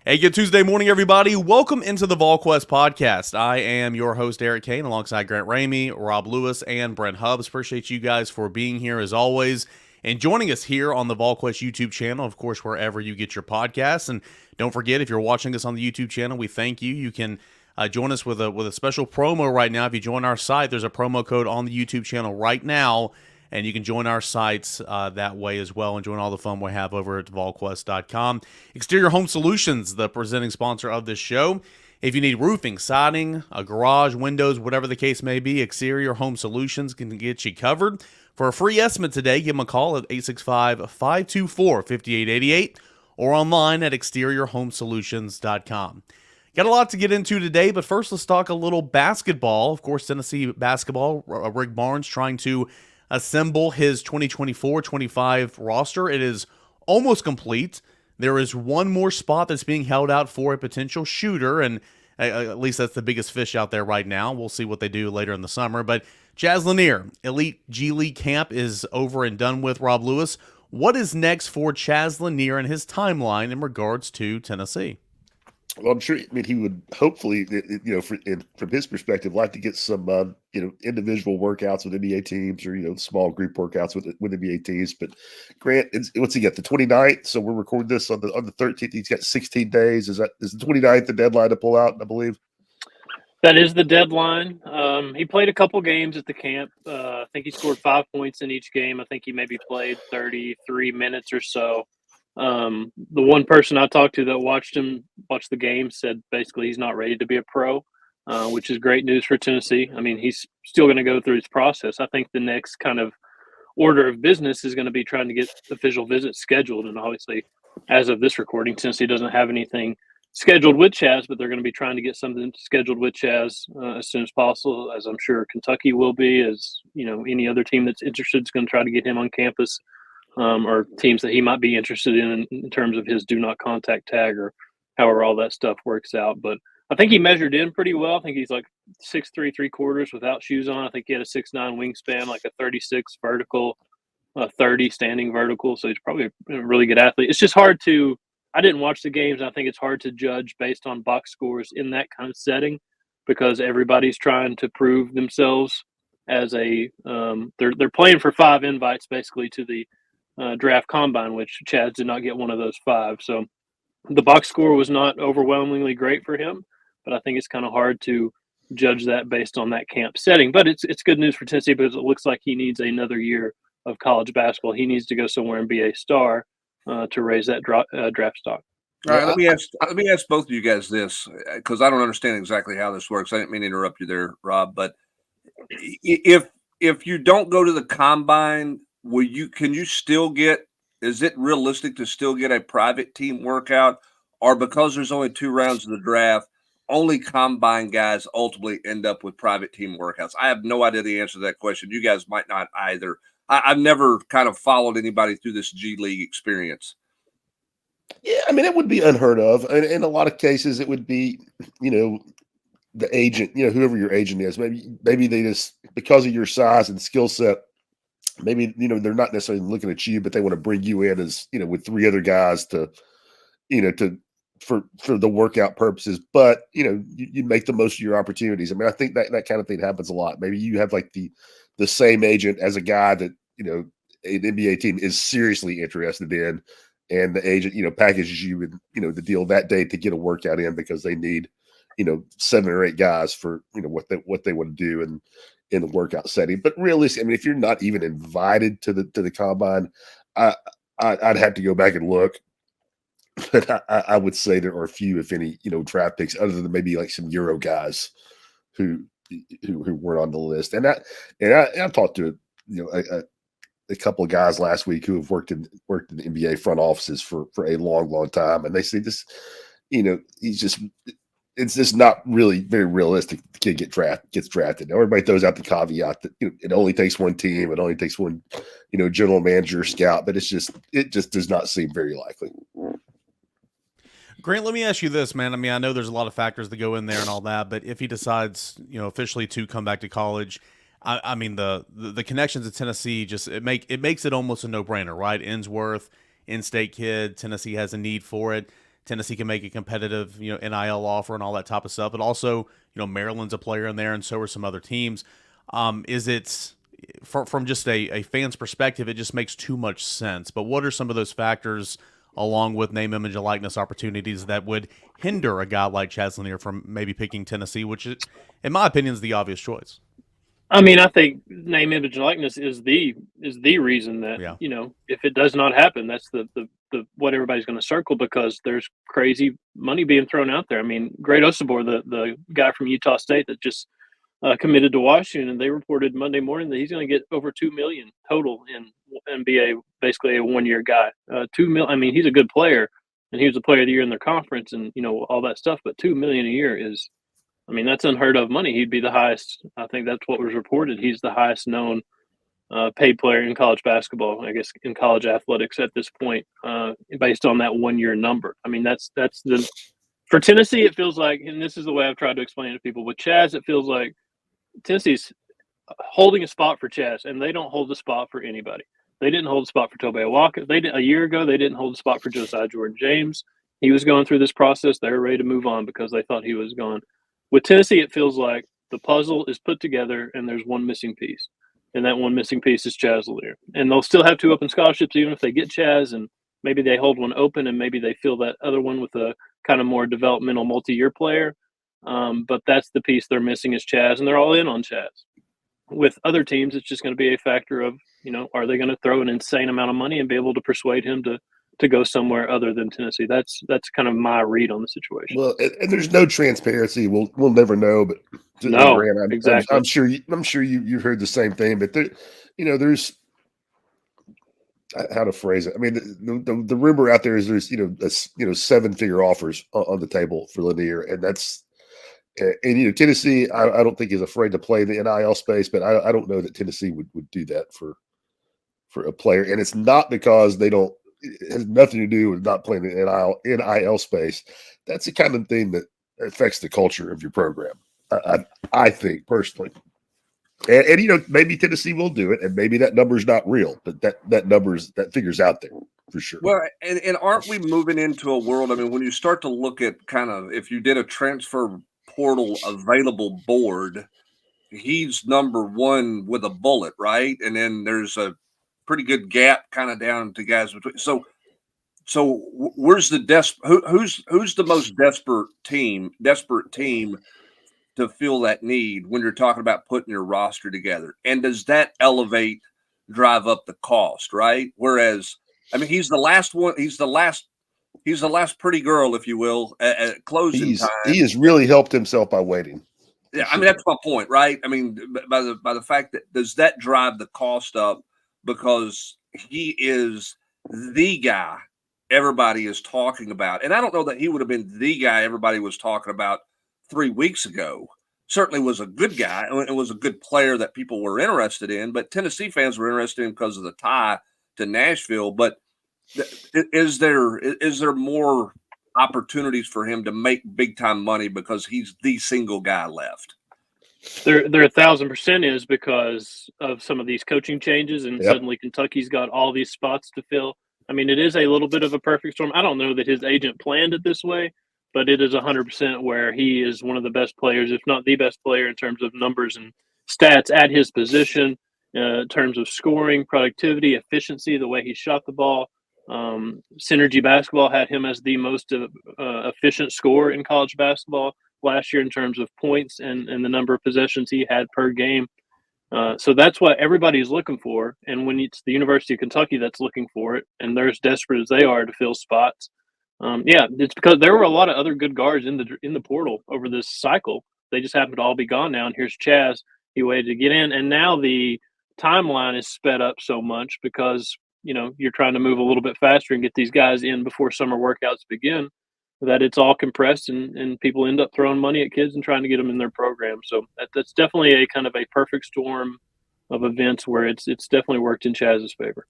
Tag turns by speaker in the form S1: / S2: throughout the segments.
S1: Hey, good Tuesday morning, everybody. Welcome into the Volquest podcast. I am your host, Eric Kane, alongside Grant Ramey, Rob Lewis, and Brent Hubbs. Appreciate you guys for being here as always and joining us here on the Volquest YouTube channel, of course, wherever you get your podcasts. And don't forget, if you're watching us on the YouTube channel, we thank you. You can join us with a special promo right now. If you join our site, there's a promo code on the YouTube channel right now, and you can join our sites that way as well and join all the fun we have over at volquest.com. Exterior Home Solutions, the presenting sponsor of this show. If you need roofing, siding, a garage, windows, whatever the case may be, Exterior Home Solutions can get you covered. For a free estimate today, give them a call at 865-524-5888 or online at exteriorhomesolutions.com. Got a lot to get into today, but first let's talk a little basketball. Of course, Tennessee basketball, Rick Barnes trying to assemble his 2024-25 roster. It is almost complete. There is one more spot that's being held out for a potential shooter, and at least that's the biggest fish out there right now. We'll see what they do later in the summer. But Chaz Lanier, Elite G League camp is over and done with. Rob Lewis, what is next for Chaz Lanier and his timeline in regards to Tennessee?
S2: Well, I'm sure. I mean, he would hopefully, from his perspective, like to get some, individual workouts with NBA teams or small group workouts with NBA teams. But Grant, what's he get? The 29th. So we're recording this on the 13th. He's got 16 days. Is the 29th the deadline to pull out? I believe
S3: that is the deadline. He played a couple games at the camp. I think he scored 5 points in each game. I think he maybe played 33 minutes or so. The one person I talked to that watched the game said basically he's not ready to be a pro, which is great news for Tennessee. I mean, he's still going to go through his process. I think the next kind of order of business is going to be trying to get official visits scheduled. And obviously, as of this recording, Tennessee doesn't have anything scheduled with Chaz, but they're going to be trying to get something scheduled with Chaz as soon as possible, as I'm sure Kentucky will be, as any other team that's interested is going to try to get him on campus. Or teams that he might be interested in terms of his do not contact tag or however all that stuff works out. But I think he measured in pretty well. I think he's like 6'3", 3/4 without shoes on. I think he had a 6'9" wingspan, like a 36 vertical, 30 standing vertical. So he's probably a really good athlete. It's just hard to – I didn't watch the games. I think it's hard to judge based on box scores in that kind of setting because everybody's trying to prove themselves as a they're playing for 5 invites basically to the draft combine, which Chaz did not get one of those 5. So the box score was not overwhelmingly great for him, but I think it's kind of hard to judge that based on that camp setting. But it's good news for Tennessee because it looks like he needs another year of college basketball. He needs to go somewhere and be a star to raise that draft stock.
S4: All right, let me ask both of you guys this because I don't understand exactly how this works. I didn't mean to interrupt you there, Rob, but if you don't go to the combine, can you still get? Is it realistic to still get a private team workout, or because there's only 2 rounds of the draft, only combine guys ultimately end up with private team workouts? I have no idea the answer to that question. You guys might not either. I've never kind of followed anybody through this G League experience.
S2: Yeah, I mean, it would be unheard of. And in a lot of cases, it would be, the agent, whoever your agent is. Maybe they just, because of your size and skill set, maybe, they're not necessarily looking at you, but they want to bring you in as, with 3 other guys for the workout purposes. But, you make the most of your opportunities. I mean, I think that kind of thing happens a lot. Maybe you have like the same agent as a guy that, an NBA team is seriously interested in, and the agent, packages you with, the deal that day to get a workout in because they need, 7 or 8 guys for, what they want to do in the workout setting. But realistically, I mean, if you're not even invited to the combine, I'd have to go back and look. But I would say there are few, if any, draft picks other than maybe like some Euro guys who weren't on the list. And I talked to a couple of guys last week who have worked in the NBA front offices for a long time, and they say this, it's just not really very realistic. The kid gets drafted. Now, everybody throws out the caveat that it only takes one team, it only takes one, general manager or scout, but it just does not seem very likely.
S1: Grant, let me ask you this, man. I mean, I know there's a lot of factors that go in there and all that, but if he decides, officially to come back to college, I mean, the connections to Tennessee it makes it almost a no-brainer, right? Innsworth, in-state kid, Tennessee has a need for it. Tennessee can make a competitive, NIL offer and all that type of stuff. But also, Maryland's a player in there, and so are some other teams. Is it from just a fan's perspective, it just makes too much sense. But what are some of those factors, along with name, image, and likeness opportunities, that would hinder a guy like Chaz Lanier from maybe picking Tennessee, which, in my opinion, is the obvious choice?
S3: I mean, I think name, image, and likeness is the reason that if it does not happen, that's the what everybody's going to circle, because there's crazy money being thrown out there. I mean, Great Osabor, the guy from Utah State that just committed to Washington, and they reported Monday morning that he's going to get over $2 million total in NBA, basically a 1-year guy. $2 million. I mean, he's a good player, and he was a player of the year in their conference, and all that stuff. But $2 million a year is, I mean, that's unheard of money. He'd be the highest. I think that's what was reported. He's the highest known paid player in college basketball, I guess, in college athletics at this point, based on that 1-year number. I mean, that's the for Tennessee. It feels like, and this is the way I've tried to explain it to people. With Chaz, it feels like Tennessee's holding a spot for Chaz, and they don't hold the spot for anybody. They didn't hold a spot for Tobe Awaka. A year ago, they didn't hold a spot for Josiah Jordan-James. He was going through this process. They were ready to move on because they thought he was gone. With Tennessee, it feels like the puzzle is put together and there's one missing piece. And that one missing piece is Chaz Lanier. And they'll still have 2 open scholarships even if they get Chaz, and maybe they hold one open and maybe they fill that other one with a kind of more developmental multi-year player. But that's the piece they're missing is Chaz, and they're all in on Chaz. With other teams, it's just going to be a factor of, are they going to throw an insane amount of money and be able to persuade him to go somewhere other than Tennessee? That's kind of my read on the situation.
S2: Well, and there's no transparency. We'll never know. But Grant,
S3: exactly.
S2: I'm sure you've heard the same thing. But there's how to phrase it. I mean, the rumor out there is there's 7-figure offers on the table for Lanier, and that's. And Tennessee, I don't think is afraid to play the NIL space, but I don't know that Tennessee would do that for a player. And it's not because they don't. It has nothing to do with not playing the NIL space. That's the kind of thing that affects the culture of your program. I think personally, and maybe Tennessee will do it, and maybe that number is not real, but that figure's out there for sure.
S4: Well, and aren't we moving into a world? I mean, when you start to look at kind of if you did a transfer portal available board, he's number 1 with a bullet, right? And then there's a pretty good gap kind of down to guys between. So where's the who's the most desperate team to fill that need when you're talking about putting your roster together? And does that drive up the cost, right? Whereas, I mean, he's the last one. He's the last pretty girl, if you will, at closing time.
S2: He has really helped himself by waiting.
S4: Yeah, I mean, that's my point, right? I mean, by the fact that does that drive the cost up because he is the guy everybody is talking about. And I don't know that he would have been the guy everybody was talking about 3 weeks ago. Certainly was a good guy. It was a good player that people were interested in, but Tennessee fans were interested in because of the tie to Nashville. But is there more opportunities for him to make big time money because he's the single guy left?
S3: There 1,000% is because of some of these coaching changes, and suddenly Kentucky's got all these spots to fill. I mean, it is a little bit of a perfect storm. I don't know that his agent planned it this way, but it is 100% where he is one of the best players, if not the best player in terms of numbers and stats at his position, in terms of scoring, productivity, efficiency, the way he shot the ball. Synergy Basketball had him as the most efficient scorer in college basketball last year in terms of points and the number of possessions he had per game. So that's what everybody's looking for. And when it's the University of Kentucky that's looking for it, and they're as desperate as they are to fill spots, it's because there were a lot of other good guards in the portal over this cycle. They just happen to all be gone now. And here's Chaz. He waited to get in, and now the timeline is sped up so much because you're trying to move a little bit faster and get these guys in before summer workouts begin, that it's all compressed and people end up throwing money at kids and trying to get them in their program. So that's definitely a kind of a perfect storm of events where it's definitely worked in Chaz's favor.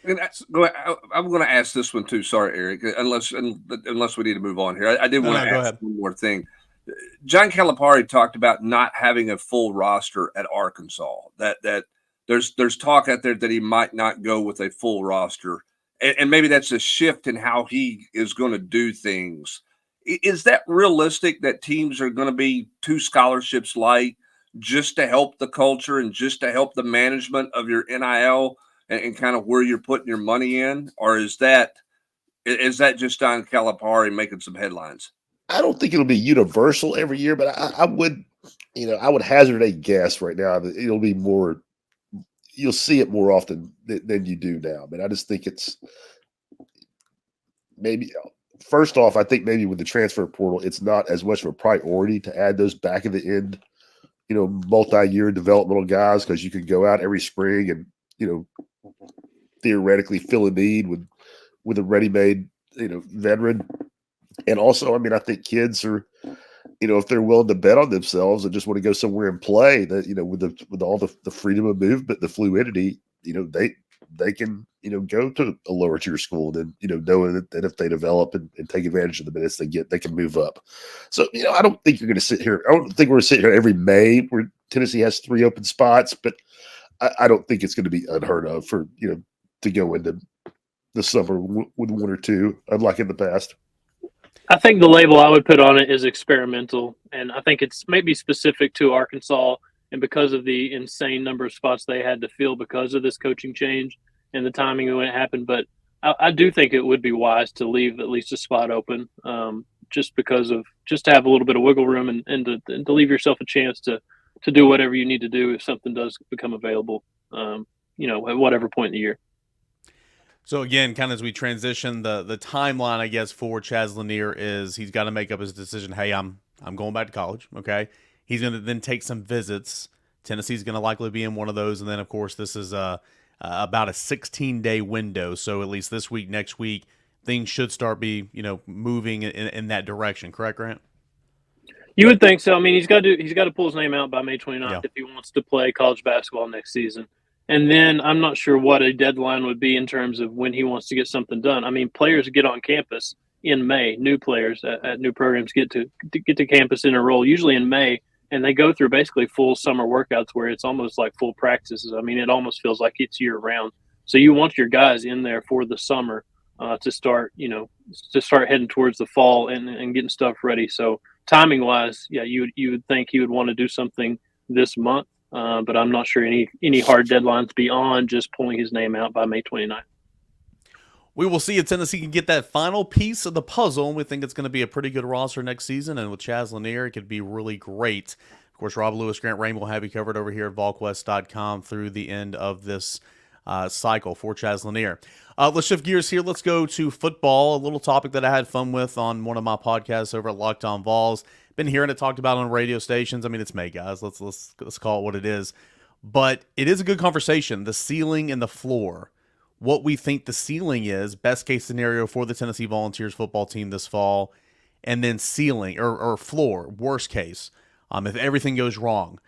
S4: And I'm going to ask this one too. Sorry, Eric, unless we need to move on here. I did want to ask one more thing. John Calipari talked about not having a full roster at Arkansas, that there's talk out there that he might not go with a full roster and maybe that's a shift in how he is going to do things. Is that realistic that teams are going to be 2 scholarships light just to help the culture and just to help the management of your NIL and kind of where you're putting your money in? Or is that just Don Calipari making some headlines?
S2: I don't think it'll be universal every year, but I would, I would hazard a guess right now that it'll be more. You'll see it more often than you do now. I mean, I just think it's maybe. First off, I think maybe with the transfer portal, it's not as much of a priority to add those back of the end, multi-year developmental guys, because you could go out every spring and, theoretically fill a need with a ready-made, veteran. And also, I mean, I think kids are, if they're willing to bet on themselves and just want to go somewhere and play, that, with all the freedom of movement, the fluidity, they can, go to a lower tier school and then, knowing that if they develop and take advantage of the minutes they get, they can move up. So, I don't think you're going to sit here. I don't think we're going to sit here every May where Tennessee has 3 open spots, but I don't think it's going to be unheard of for, to go into the summer with 1 or 2, unlike in the past.
S3: I think the label I would put on it is experimental, and I think it's maybe specific to Arkansas, and because of the insane number of spots they had to fill because of this coaching change and the timing when it happened. But I do think it would be wise to leave at least a spot open, just to have a little bit of wiggle room and to leave yourself a chance to do whatever you need to do if something does become available, at whatever point in the year.
S1: So again, kind of as we transition, the timeline, I guess, for Chaz Lanier is he's got to make up his decision. Hey, I'm going back to college. Okay, he's going to then take some visits. Tennessee's going to likely be in one of those, and then of course this is about a 16-day window. So at least this week, next week, things should start moving in that direction. Correct, Grant?
S3: You would think so. I mean, he's got to pull his name out by May 29th if he wants to play college basketball next season. And then I'm not sure what a deadline would be in terms of when he wants to get something done. I mean, players get on campus in May. New players at new programs get to campus and enroll usually in May, and they go through basically full summer workouts where it's almost like full practices. I mean, it almost feels like it's year round. So you want your guys in there for the summer to start heading towards the fall and getting stuff ready. So timing wise, you would think he would want to do something this month. But I'm not sure any hard deadlines beyond just pulling his name out by May 29th.
S1: We will see if Tennessee can get that final piece of the puzzle, and we think it's going to be a pretty good roster next season. And with Chaz Lanier, it could be really great. Of course, Rob Lewis, Grant Rain will have you covered over here at Volquest.com through the end of this cycle for Chaz Lanier. Let's shift gears here. Let's go to football, a little topic that I had fun with on one of my podcasts over at Locked On Vols. Been hearing it talked about on radio stations. I mean, it's May, guys. Let's call it what it is. But it is a good conversation. The ceiling and the floor. What we think the ceiling is, best case scenario for the Tennessee Volunteers football team this fall, and then ceiling or floor, worst case, if everything goes wrong.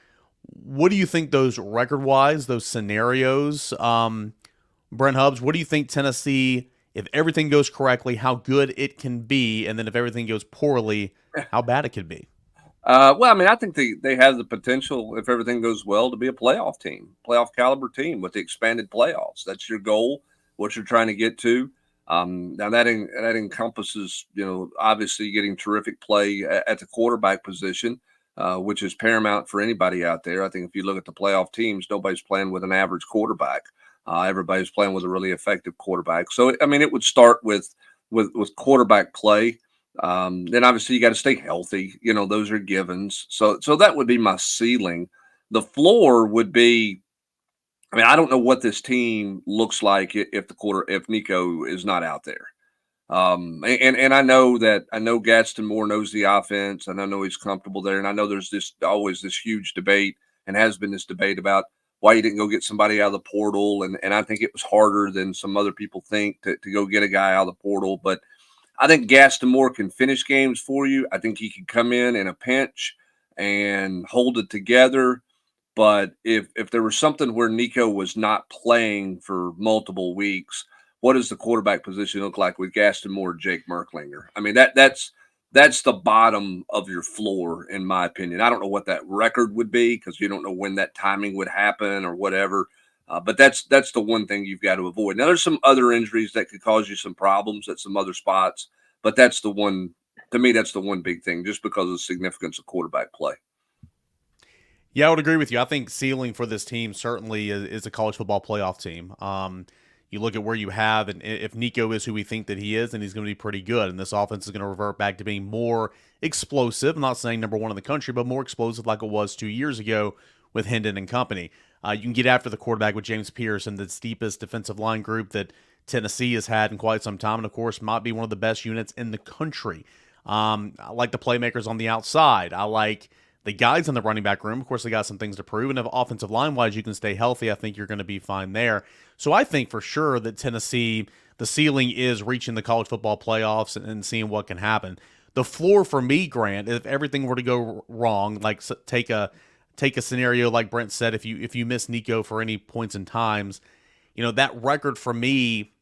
S1: What do you think those record-wise, those scenarios, Brent Hubbs, what do you think Tennessee, if everything goes correctly, how good it can be, and then if everything goes poorly, how bad it could be?
S4: Well, I mean, I think they have the potential, if everything goes well, to be a playoff team, playoff caliber team with the expanded playoffs. That's your goal, what you're trying to get to. Now that encompasses, obviously getting terrific play at the quarterback position, which is paramount for anybody out there. I think if you look at the playoff teams, nobody's playing with an average quarterback. Everybody's playing with a really effective quarterback. So, I mean, it would start with quarterback play. Then obviously you got to stay healthy. Those are givens. So that would be my ceiling. The floor would be, I mean, I don't know what this team looks like if Nico is not out there. And I know Gadsden Moore knows the offense, and I know he's comfortable there. And I know there's always this huge debate, and has been this debate about why you didn't go get somebody out of the portal. And I think it was harder than some other people think to go get a guy out of the portal. But I think Gadsden Moore can finish games for you. I think he can come in a pinch and hold it together. But if there was something where Nico was not playing for multiple weeks, what does the quarterback position look like with Gadsden Moore, Jake Merklinger? I mean, that's the bottom of your floor, in my opinion. I don't know what that record would be because you don't know when that timing would happen or whatever. But that's the one thing you've got to avoid. Now, there's some other injuries that could cause you some problems at some other spots, but that's the one. To me, that's the one big thing, just because of the significance of quarterback play.
S1: Yeah, I would agree with you. I think ceiling for this team certainly is a college football playoff team. You look at where you have, and if Nico is who we think that he is, then he's going to be pretty good. And this offense is going to revert back to being more explosive. I'm not saying number one in the country, but more explosive like it was 2 years ago with Hendon and company. You can get after the quarterback with James Pierce and the deepest defensive line group that Tennessee has had in quite some time, and of course might be one of the best units in the country. I like the playmakers on the outside. I like the guys in the running back room. Of course, they got some things to prove. And if offensive line-wise you can stay healthy, I think you're going to be fine there. So I think for sure that Tennessee, the ceiling is reaching the college football playoffs and seeing what can happen. The floor for me, Grant, if everything were to go wrong, like take a scenario like Brent said, if you miss Nico for any points and times, that record for me,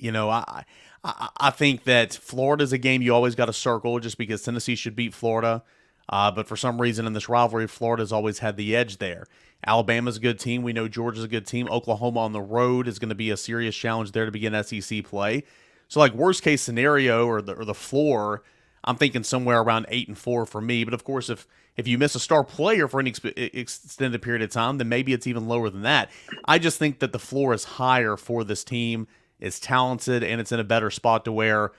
S1: I think that Florida's a game you always got to circle just because Tennessee should beat Florida. But for some reason in this rivalry, Florida's always had the edge there. Alabama's a good team. We know Georgia's a good team. Oklahoma on the road is going to be a serious challenge there to begin SEC play. So like worst case scenario or the floor, I'm thinking somewhere around 8-4 for me. But of course, if you miss a star player for an extended period of time, then maybe it's even lower than that. I just think that the floor is higher for this team. It's talented and it's in a better spot to where,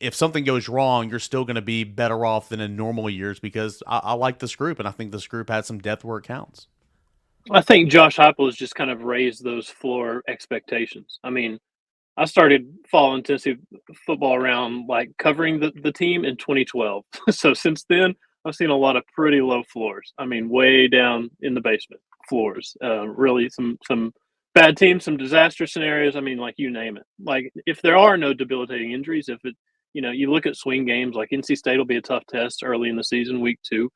S1: if something goes wrong, you're still going to be better off than in normal years because I like this group, and I think this group has some depth where it counts.
S3: I think Josh Heupel has just kind of raised those floor expectations. I mean, I started following Tennessee football around like covering the team in 2012. So since then, I've seen a lot of pretty low floors. I mean, way down in the basement floors. Really, some bad teams, some disaster scenarios. I mean, like you name it. Like if there are no debilitating injuries, if it you look at swing games like NC State will be a tough test early in the season, week 2.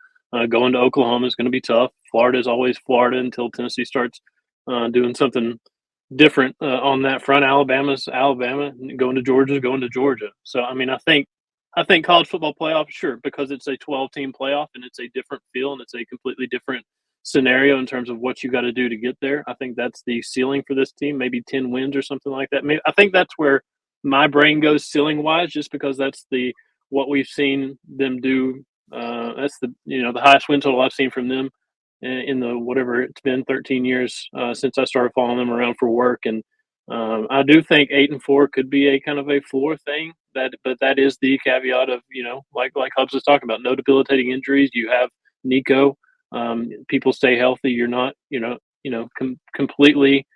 S3: Going to Oklahoma is going to be tough. Florida is always Florida until Tennessee starts doing something different on that front. Alabama's Alabama. Going to Georgia is going to Georgia. So, I mean, I think college football playoff, sure, because it's a 12-team playoff and it's a different feel and it's a completely different scenario in terms of what you got to do to get there. I think that's the ceiling for this team, maybe 10 wins or something like that. I think that's where my brain goes ceiling wise, just because that's what we've seen them do. That's the highest win total I've seen from them in the whatever it's been 13 years since I started following them around for work. And I do think 8-4 could be a kind of a floor thing. But that is the caveat of like Hubs was talking about, no debilitating injuries. You have Nico. People stay healthy. You're not completely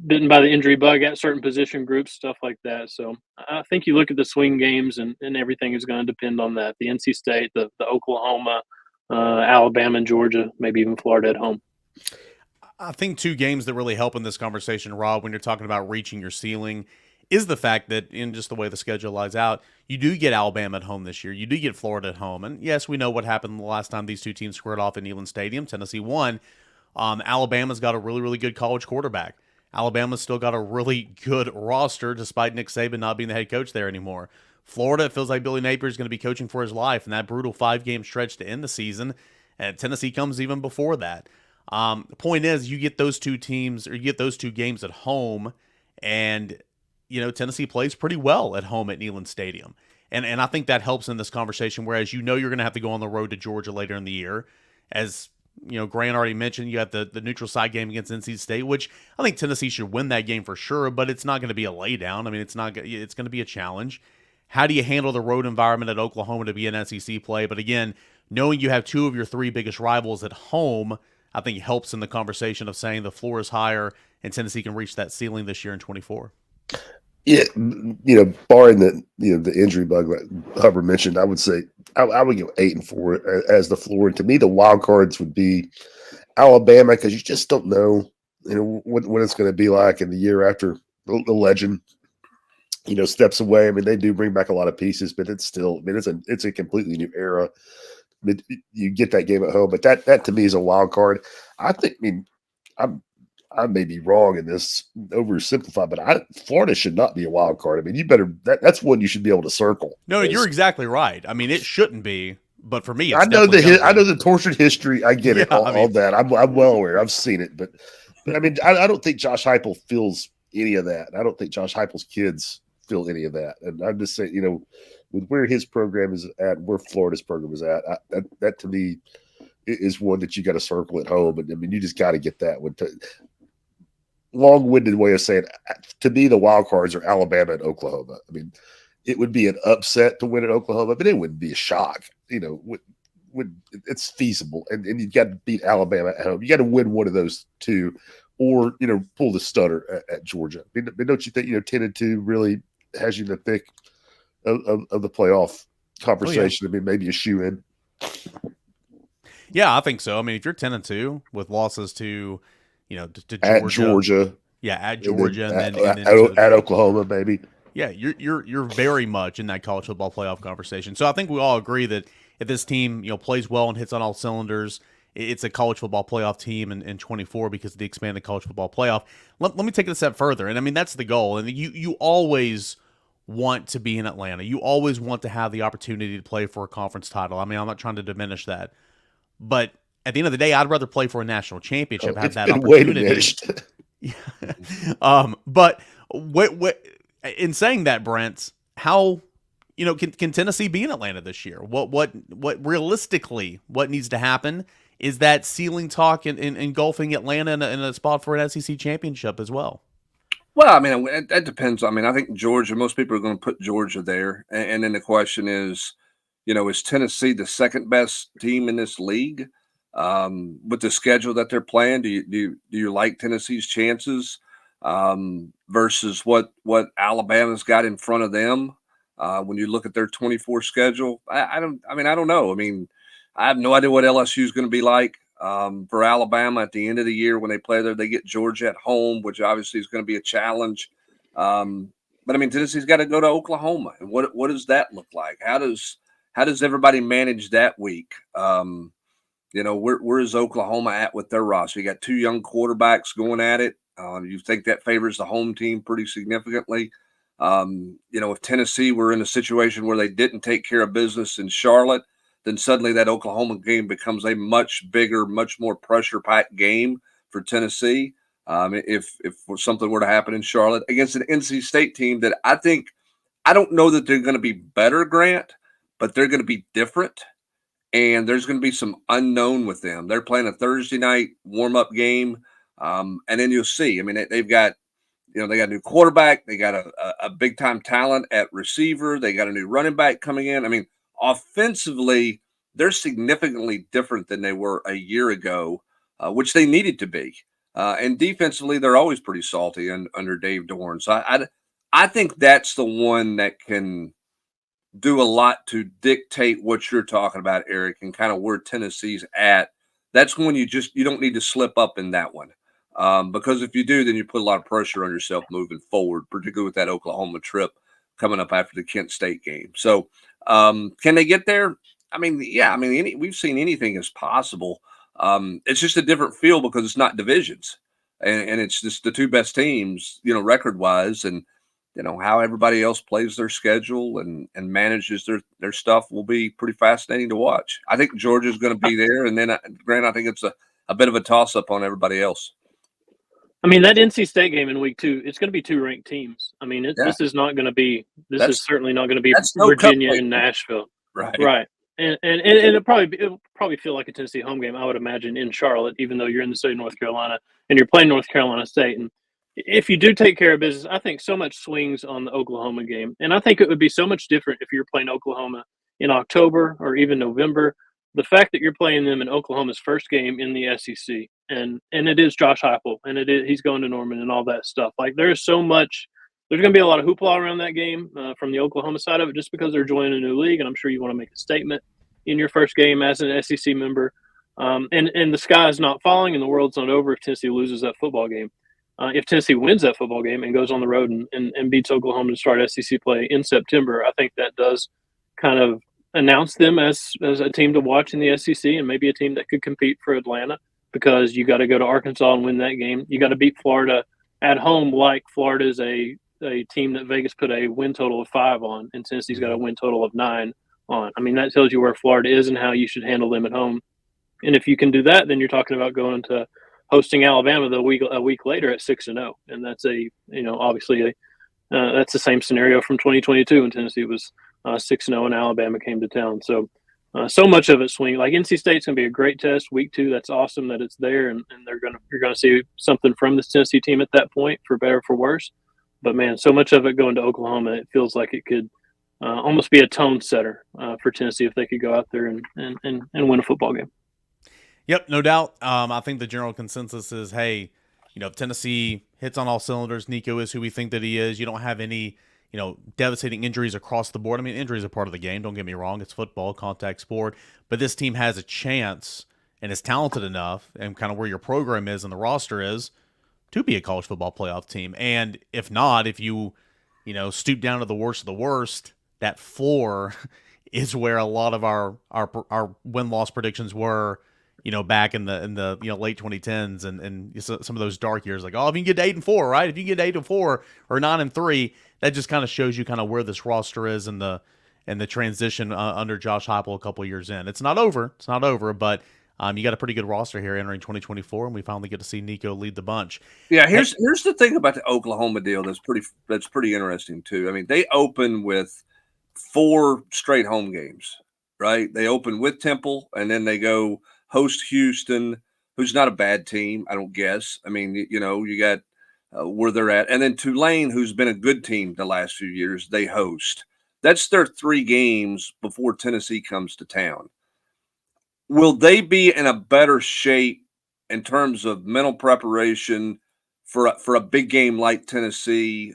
S3: bitten by the injury bug at certain position groups, stuff like that. So I think you look at the swing games and everything is going to depend on that. The NC State, the Oklahoma, Alabama, and Georgia, maybe even Florida at home.
S1: I think 2 games that really help in this conversation, Rob, when you're talking about reaching your ceiling, is the fact that in just the way the schedule lies out, you do get Alabama at home this year. You do get Florida at home. And yes, we know what happened the last time these 2 teams squared off in Neyland Stadium. Tennessee won. Alabama's got a really, really good college quarterback. Alabama's still got a really good roster despite Nick Saban not being the head coach there anymore. Florida, it feels like Billy Napier is going to be coaching for his life in that brutal 5-game stretch to end the season. And Tennessee comes even before that. The point is, you get those 2 teams, or you get those 2 games at home, and Tennessee plays pretty well at home at Neyland Stadium. And I think that helps in this conversation, whereas you're going to have to go on the road to Georgia later in the year. As Grant already mentioned, you have the neutral site game against NC State, which I think Tennessee should win that game for sure, but it's not going to be a laydown. I mean, it's going to be a challenge. How do you handle the road environment at Oklahoma to be an SEC play? But again, knowing you have 2 of your 3 biggest rivals at home, I think helps in the conversation of saying the floor is higher and Tennessee can reach that ceiling this year in 24.
S2: Yeah, barring the injury bug that Hubbard mentioned, I would say I would go 8-4 as the floor. And to me, the wild cards would be Alabama, because you just don't know, what it's going to be like in the year after the legend, steps away. I mean, they do bring back a lot of pieces, but it's still, it's a completely new era. You get that game at home, but that to me is a wild card. I may be wrong in this, oversimplified, but Florida should not be a wild card. I mean, that's one you should be able to circle.
S1: No, you're exactly right. I mean, it shouldn't be, But for me, it's
S2: I know
S1: definitely
S2: I know the tortured history. I get it.
S1: Yeah,
S2: All that. I'm well aware. I've seen it, but I mean, I don't think Josh Heupel feels any of that. I don't think Josh Heupel's kids feel any of that. And I'm just saying, with where his program is at, where Florida's program is at, that to me is one that you got to circle at home. And I mean, you just got to get that one. Long-winded way of saying, to me, the wild cards are Alabama and Oklahoma. I mean, it would be an upset to win at Oklahoma, but it wouldn't be a shock. It's feasible, and you got to beat Alabama at home. You got to win one of those two, or pull the stutter at Georgia. I mean, don't you think 10-2 really has you in the thick of the playoff conversation?
S1: Oh, yeah.
S2: I mean, maybe a shoe in.
S1: Yeah, I think so. I mean, if you're 10-2 with losses to to Georgia,
S2: at Georgia,
S1: yeah, at Georgia, and then
S2: at Oklahoma, maybe.
S1: Yeah, you're very much in that college football playoff conversation. So I think we all agree that if this team plays well and hits on all cylinders, it's a college football playoff team in 24 because of the expanded college football playoff. Let me take it a step further, and I mean that's the goal. And you always want to be in Atlanta. You always want to have the opportunity to play for a conference title. I mean, I'm not trying to diminish that, but at the end of the day, I'd rather play for a national championship, have that opportunity. But what in saying that, Brent, how can Tennessee be in Atlanta this year? What realistically what needs to happen is that ceiling talk in engulfing Atlanta in a spot for an SEC championship as well.
S4: Well, I mean, that depends. I mean, I think Georgia. Most people are going to put Georgia there, and then the question is, is Tennessee the second best team in this league? With the schedule that they're playing, do you like Tennessee's chances versus what Alabama's got in front of them? When you look at their 24 schedule, I don't know. I mean, I have no idea what LSU is going to be like for Alabama at the end of the year when they play there. They get Georgia at home, which obviously is going to be a challenge. But I mean, Tennessee's got to go to Oklahoma, and what does that look like? How does everybody manage that week? Where is Oklahoma at with their roster? You got two young quarterbacks going at it. You think that favors the home team pretty significantly. If Tennessee were in a situation where they didn't take care of business in Charlotte, then suddenly that Oklahoma game becomes a much bigger, much more pressure-packed game for Tennessee. If something were to happen in Charlotte against an NC State team that I don't know that they're going to be better, Grant, but they're going to be different. And there's going to be some unknown with them. They're playing a Thursday night warm-up game, and then you'll see. I mean, they've got, they got a new quarterback. They got a big-time talent at receiver. They got a new running back coming in. I mean, offensively, they're significantly different than they were a year ago, which they needed to be. And defensively, they're always pretty salty under Dave Dorn. So I think that's the one that can do a lot to dictate what you're talking about, Eric, and kind of where Tennessee's at. That's when you don't need to slip up in that one. Because if you do, then you put a lot of pressure on yourself moving forward, particularly with that Oklahoma trip coming up after the Kent State game. So can they get there? I mean, yeah, I mean, we've seen anything is possible. It's just a different feel because it's not divisions and it's just the two best teams, record wise, and how everybody else plays their schedule and manages their stuff will be pretty fascinating to watch. I think Georgia's going to be there. And then Grant, I think it's a bit of a toss up on everybody else.
S3: I mean, that NC State game in week 2, it's going to be 2 ranked teams. I mean, this is not going to be, is certainly not going to be Virginia and Nashville.
S4: Right.
S3: And it'll probably feel like a Tennessee home game, I would imagine, in Charlotte, even though you're in the state of North Carolina and you're playing North Carolina State. And if you do take care of business, I think so much swings on the Oklahoma game. And I think it would be so much different if you're playing Oklahoma in October or even November. The fact that you're playing them in Oklahoma's first game in the SEC, and it is Josh Heupel, and he's going to Norman and all that stuff. Like, there's so much. There's going to be a lot of hoopla around that game from the Oklahoma side of it, just because they're joining a new league, and I'm sure you want to make a statement in your first game as an SEC member. And the sky is not falling, and the world's not over if Tennessee loses that football game. If Tennessee wins that football game and goes on the road and beats Oklahoma to start SEC play in September, I think that does kind of announce them as a team to watch in the SEC and maybe a team that could compete for Atlanta, because you got to go to Arkansas and win that game. You got to beat Florida at home, like Florida is a team that Vegas put a win total of 5 on, and Tennessee's got a win total of 9 on. I mean, that tells you where Florida is and how you should handle them at home. And if you can do that, then you're talking about going to hosting Alabama a week later at 6-0, and that's obviously that's the same scenario from 2022 when Tennessee was 6-0 and Alabama came to town. So so much of it swing. Like NC State's going to be a great test week 2. That's awesome that it's there, and you're going to see something from this Tennessee team at that point, for better or for worse. But man, so much of it going to Oklahoma, it feels like it could almost be a tone setter for Tennessee if they could go out there and win a football game.
S1: Yep, no doubt. I think the general consensus is, hey, if Tennessee hits on all cylinders, Nico is who we think that he is. You don't have any, devastating injuries across the board. I mean, injuries are part of the game. Don't get me wrong. It's football, contact sport. But this team has a chance and is talented enough, and kind of where your program is and the roster is, to be a college football playoff team. And if not, if you, stoop down to the worst of the worst, that floor is where a lot of our win-loss predictions were, back in the late 2010s and some of those dark years. Like, if you can get 8-4, right? If you can get 8-4 or 9-3, that just kind of shows you kind of where this roster is in the transition under Josh Heupel a couple of years in. It's not over. But you got a pretty good roster here entering 2024, and we finally get to see Nico lead the bunch.
S4: Yeah, here's the thing about the Oklahoma deal that's pretty interesting too. I mean, they open with 4 straight home games, right? They open with Temple, and then they go host Houston, who's not a bad team, I don't guess. I mean, you got where they're at. And then Tulane, who's been a good team the last few years, they host. That's their 3 games before Tennessee comes to town. Will they be in a better shape in terms of mental preparation for a big game like Tennessee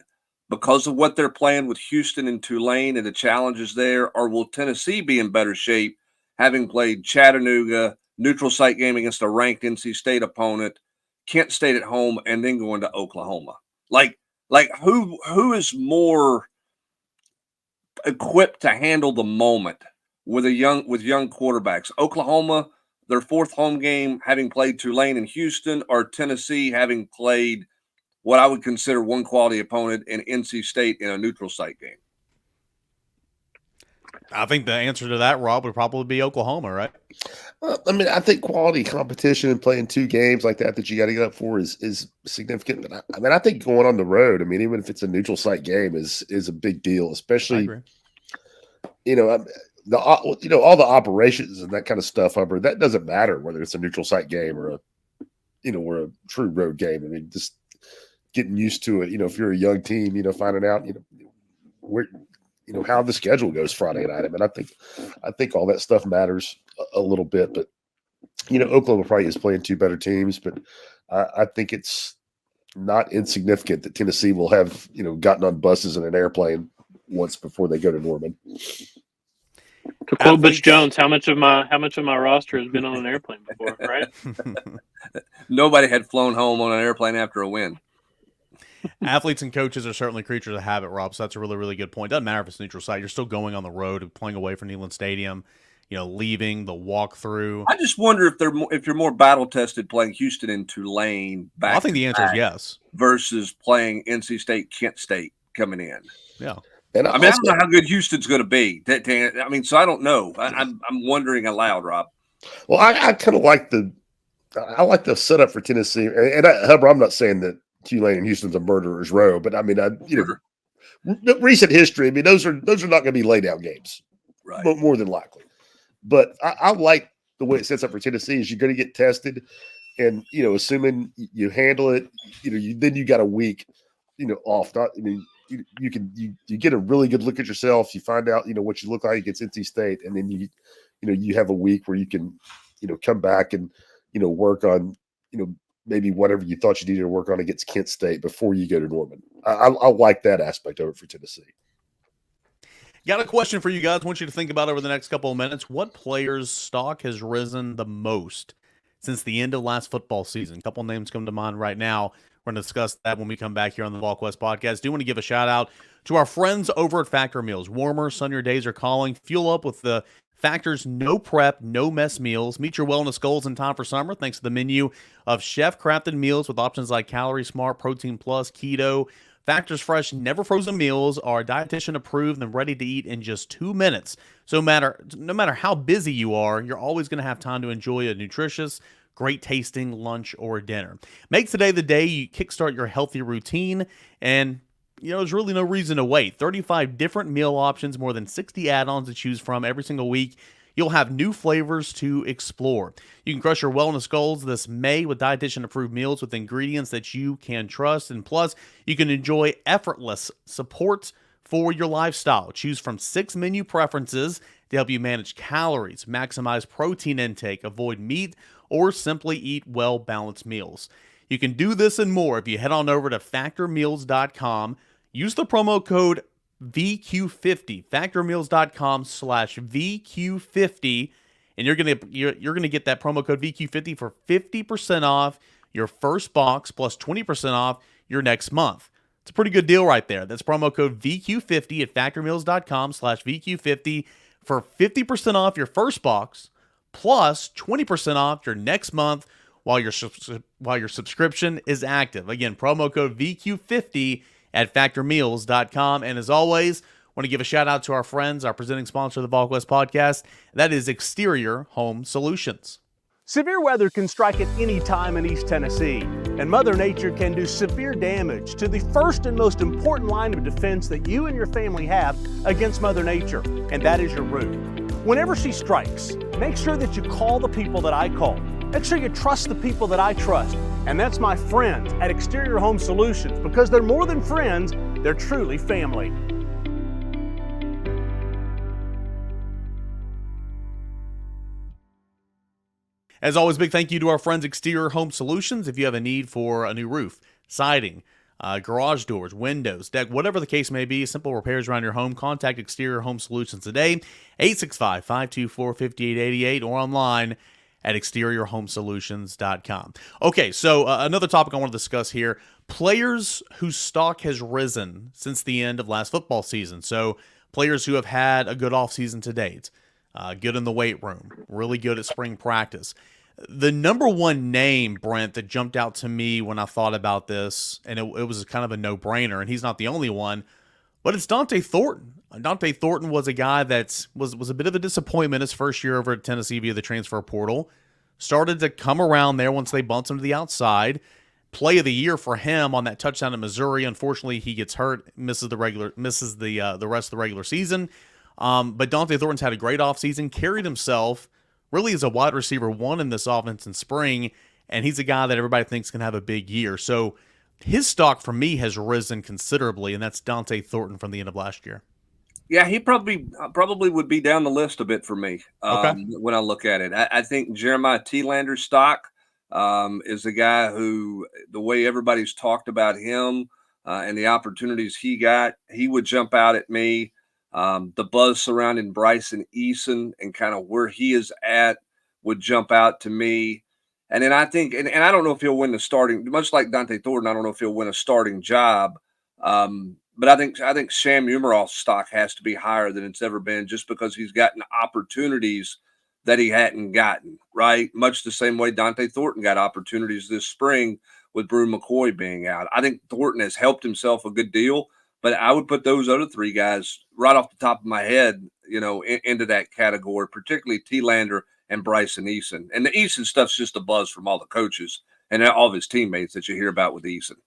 S4: because of what they're playing with Houston and Tulane and the challenges there? Or will Tennessee be in better shape having played Chattanooga, neutral site game against a ranked NC State opponent, Kent State at home, and then going to Oklahoma? Like who is more equipped to handle the moment with young quarterbacks? Oklahoma, their 4th home game, having played Tulane and Houston, or Tennessee having played what I would consider one quality opponent in NC State in a neutral site game?
S1: I think the answer to that, Rob, would probably be Oklahoma, right?
S2: I mean, I think quality competition and playing 2 games like that you got to get up for is significant. But I think going on the road, I mean, even if it's a neutral site game, is a big deal, especially, all the operations and that kind of stuff, Hubbard, that doesn't matter whether it's a neutral site game or a true road game. I mean, just getting used to it, if you're a young team, finding out, where, how the schedule goes Friday night. I mean, I think all that stuff matters a little bit, but Oklahoma probably is playing 2 better teams, but I think it's not insignificant that Tennessee will have, gotten on buses in an airplane once before they go to Norman.
S3: To quote Butch Jones, how much of my roster has been on an airplane before, right?
S4: Nobody had flown home on an airplane after a win.
S1: Athletes and coaches are certainly creatures of habit, Rob, so that's a really, really good point. Doesn't matter if it's neutral site. You're still going on the road, playing away from Neyland Stadium, leaving the walkthrough.
S4: I just wonder if you're more battle-tested playing Houston and Tulane back.
S1: I think the answer is yes.
S4: Versus playing NC State, Kent State coming in.
S1: Yeah.
S2: And
S4: I don't know how good Houston's going to be. So I don't know. I'm wondering aloud, Rob.
S2: Well, I kind of like the setup for Tennessee. And Hubbard, I'm not saying that Tulane and Houston's a murderer's row, but I mean, recent history. I mean, those are not going to be laid out games,
S4: right?
S2: But more than likely. But I like the way it sets up for Tennessee. Is you're going to get tested, and assuming you handle it, then you got a week, off. Not, I mean, you get a really good look at yourself. You find out, what you look like against NC State, and then you have a week where you can, come back and work on, maybe whatever you thought you needed to work on against Kent State before you go to Norman. I like that aspect of it for Tennessee.
S1: Got a question for you guys. I want you to think about over the next couple of minutes. What player's stock has risen the most since the end of last football season? A couple names come to mind right now. We're going to discuss that when we come back here on the Volquest podcast. Do want to give a shout out to our friends over at Factor Meals. Warmer, sunnier days are calling. Fuel up with the Factor's no prep, no mess meals. Meet your wellness goals in time for summer thanks to the menu of chef-crafted meals with options like Calorie Smart, Protein Plus, Keto, Factor's fresh, never frozen meals are dietitian approved and ready to eat in just 2 minutes. So no matter how busy you are, you're always going to have time to enjoy a nutritious, great tasting lunch or dinner. Make today the day you kickstart your healthy routine, and there's really no reason to wait. 35 different meal options, more than 60 add-ons to choose from every single week. You'll have new flavors to explore. You can crush your wellness goals this May with dietitian-approved meals with ingredients that you can trust. And plus, you can enjoy effortless support for your lifestyle. Choose from 6 menu preferences to help you manage calories, maximize protein intake, avoid meat, or simply eat well-balanced meals. You can do this and more if you head on over to factormeals.com. Use the promo code VQ50, factormeals.com/VQ50, and you're gonna get that promo code VQ50 for 50% off your first box plus 20% off your next month. It's a pretty good deal right there. That's promo code VQ50 at factormeals.com/VQ50 for 50% off your first box plus 20% off your next month while your subscription is active. Again, promo code VQ50 at factormeals.com. And as always, want to give a shout out to our friends, our presenting sponsor of the Volquest podcast. That is Exterior Home Solutions.
S5: Severe weather can strike at any time in East Tennessee, and Mother Nature can do severe damage to the first and most important line of defense that you and your family have against Mother Nature, and that is your roof. Whenever she strikes, make sure that you call the people that I call. Make sure you trust the people that I trust, and that's my friends at Exterior Home Solutions, because they're more than friends, they're truly family.
S1: As always, big thank you to our friends Exterior Home Solutions. If you have a need for a new roof, siding, garage doors, windows, deck, whatever the case may be, simple repairs around your home, contact Exterior Home Solutions today, 865-524-5888, or online at exteriorhomesolutions.com. Okay, so another topic I want to discuss here, players whose stock has risen since the end of last football season. So players who have had a good offseason to date, good in the weight room, really good at spring practice. The number one name, Brent, that jumped out to me when I thought about this, and it was kind of a no-brainer, and he's not the only one, but it's Dante Thornton. Dante Thornton was a guy that was a bit of a disappointment his first year over at Tennessee via the transfer portal. Started to come around there once they bumped him to the outside. Play of the year for him on that touchdown in Missouri. Unfortunately, he gets hurt, misses the rest of the regular season. But Dante Thornton's had a great offseason, carried himself really as a wide receiver one in this offense in spring, and he's a guy that everybody thinks can have a big year. So his stock for me has risen considerably, and that's Dante Thornton from the end of last year.
S4: Yeah, he probably would be down the list a bit for me when I look at it. I think Jeremiah Tielander's stock is a guy who, the way everybody's talked about him and the opportunities he got, he would jump out at me. The buzz surrounding Bryson Eason and kind of where he is at would jump out to me. And then I think, and I don't know if he'll win the starting, much like Dante Thornton, I don't know if he'll win a starting job. But I think Sham Umarov's stock has to be higher than it's ever been, just because he's gotten opportunities that he hadn't gotten, right? Much the same way Dante Thornton got opportunities this spring with Brew McCoy being out. I think Thornton has helped himself a good deal, but I would put those other three guys right off the top of my head, into that category, particularly Tielander and Bryson Eason. And the Eason stuff's just a buzz from all the coaches and all of his teammates that you hear about with Eason.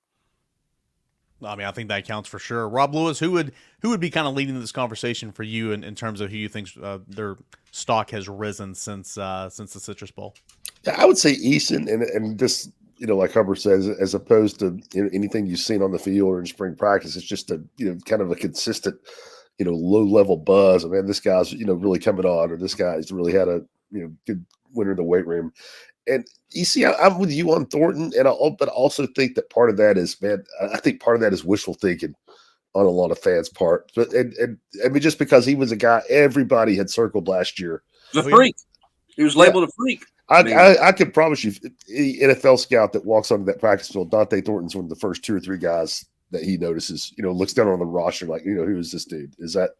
S1: I mean, I think that counts for sure. Rob Lewis, who would be kind of leading this conversation for you in terms of who you think their stock has risen since the Citrus Bowl?
S2: Yeah, I would say Eason, and just like Hubbard says, as opposed to anything you've seen on the field or in spring practice, it's just a kind of a consistent low level buzz. I mean, this guy's really coming on, or this guy's really had a good winter in the weight room. And you see, I'm with you on Thornton, but I also think that part of that is, I think part of that is wishful thinking on a lot of fans' part. But and I mean, just because he was a guy everybody had circled last year,
S4: the freak, he was labeled a freak.
S2: I can promise you, any NFL scout that walks onto that practice field, Dante Thornton's one of the first 2 or 3 guys that he notices. Looks down on the roster like, who is this dude? Is that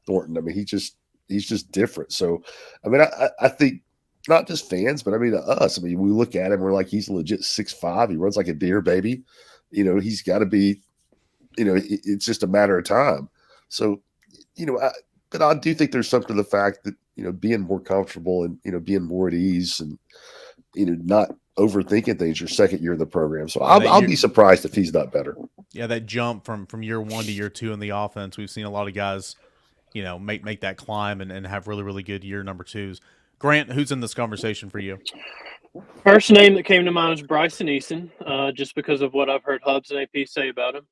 S2: Thornton? I mean, he's just different. So, I mean, I think. Not just fans, but I mean us. I mean, we look at him, we're like, he's legit 6'5". He runs like a deer, baby. He's got to be it's just a matter of time. So, but I do think there's something to the fact that, being more comfortable and, being more at ease and, not overthinking things your second year of the program. So I'll be surprised if he's not better.
S1: Yeah, that jump from year 1 to year 2 in the offense, we've seen a lot of guys, make that climb and have really, really good year number 2s. Grant, who's in this conversation for you?
S3: First name that came to mind is Bryson Eason, just because of what I've heard Hubs and AP say about him.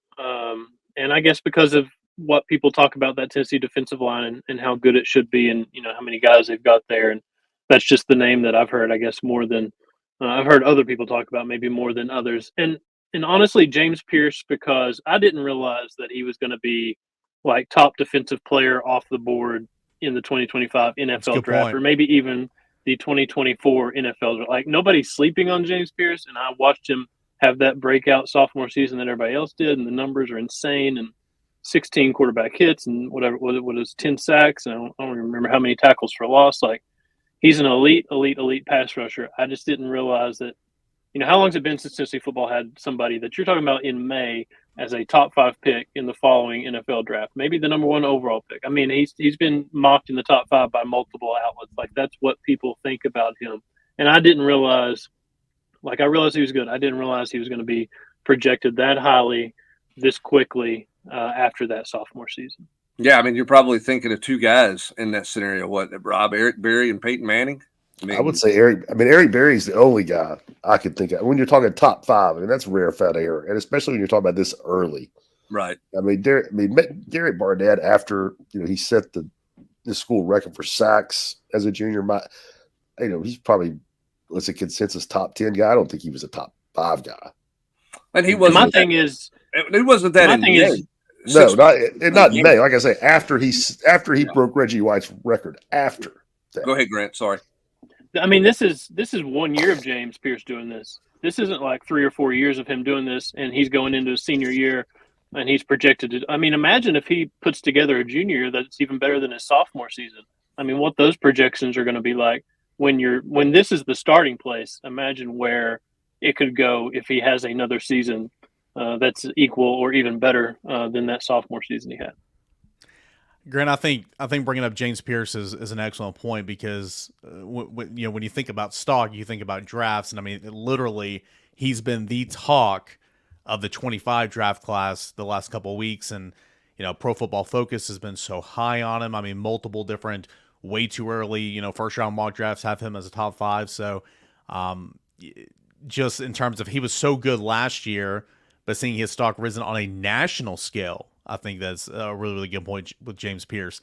S3: And I guess because of what people talk about that Tennessee defensive line and how good it should be and, how many guys they've got there. And that's just the name that I've heard, I guess, more than I've heard other people talk about, maybe more than others. And honestly, James Pierce, because I didn't realize that he was going to be like top defensive player off the board in the 2025 NFL draft,
S1: point.
S3: or maybe even the 2024 NFL draft. Like, nobody's sleeping on James Pierce, and I watched him have that breakout sophomore season that everybody else did, and the numbers are insane, and 16 quarterback hits and whatever, what it was, 10 sacks, and I don't even remember how many tackles for loss. Like, he's an elite pass rusher. I just didn't realize that, how long has it been since Tennessee football had somebody that you're talking about in May as a top 5 pick in the following NFL draft, maybe the number 1 overall pick? I mean, he's been mocked in the top 5 by multiple outlets. Like, that's what people think about him. And I didn't realize, I realized he was good. I didn't realize he was going to be projected that highly this quickly after that sophomore season.
S4: Yeah, I mean, you're probably thinking of 2 guys in that scenario. What, Rob, Eric Berry and Peyton Manning?
S2: I would say Eric Berry's the only guy I could think of. When you're talking top 5, I mean, that's rarefied air, and especially when you're talking about this early.
S4: Right.
S2: I mean, Garrett Barnett, after, he set the school record for sacks as a junior, he's probably, let's say, consensus top 10 guy. I don't think he was a top 5 guy.
S4: And he wasn't.
S3: My thing is,
S4: it wasn't that in May.
S2: No, not in May. Like I say, after he broke Reggie White's record. After that.
S4: Go ahead, Grant. Sorry.
S3: I mean, this is 1 year of James Pierce doing this. This isn't like 3 or 4 years of him doing this, and he's going into his senior year, and he's projected to. I mean, imagine if he puts together a junior year that's even better than his sophomore season. I mean, what those projections are going to be like when this is the starting place. Imagine where it could go if he has another season that's equal or even better than that sophomore season he had.
S1: Grant, I think bringing up James Pierce is an excellent point because when you think about stock, you think about drafts, and I mean, literally, he's been the talk of the 25 draft class the last couple of weeks, and Pro Football Focus has been so high on him. I mean, multiple different way too early first round mock drafts have him as a top 5. So just in terms of, he was so good last year, but seeing his stock risen on a national scale, I think that's a really, really good point with James Pierce.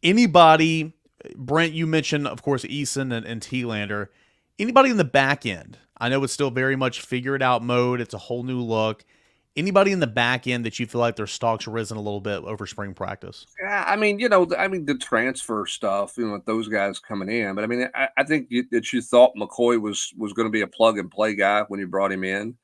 S1: Anybody, Brent, you mentioned, of course, Eason and T-Lander. Anybody in the back end? I know it's still very much figure it out mode. It's a whole new look. Anybody in the back end that you feel like their stock's risen a little bit over spring practice?
S4: Yeah, I mean, the transfer stuff, with those guys coming in. But I mean, I think that you thought McCoy was going to be a plug and play guy when you brought him in.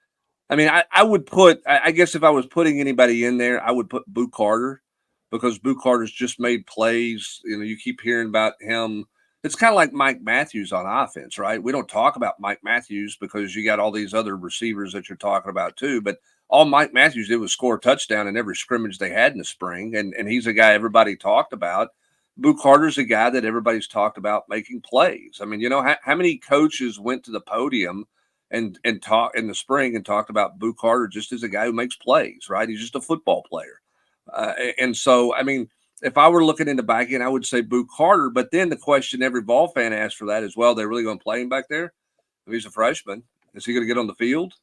S4: I mean, I would put, I guess if I was putting anybody in there, I would put Boo Carter, because Boo Carter's just made plays. You keep hearing about him. It's kind of like Mike Matthews on offense, right? We don't talk about Mike Matthews because you got all these other receivers that you're talking about too. But all Mike Matthews did was score a touchdown in every scrimmage they had in the spring. And he's a guy everybody talked about. Boo Carter's a guy that everybody's talked about making plays. I mean, how many coaches went to the podium and talk in the spring and talked about Boo Carter just as a guy who makes plays, right? He's just a football player. And so, I mean, if I were looking in the back end, I would say Boo Carter. But then the question every Vol fan asks for that as well, they're really going to play him back there? If he's a freshman, is he going to get on the field?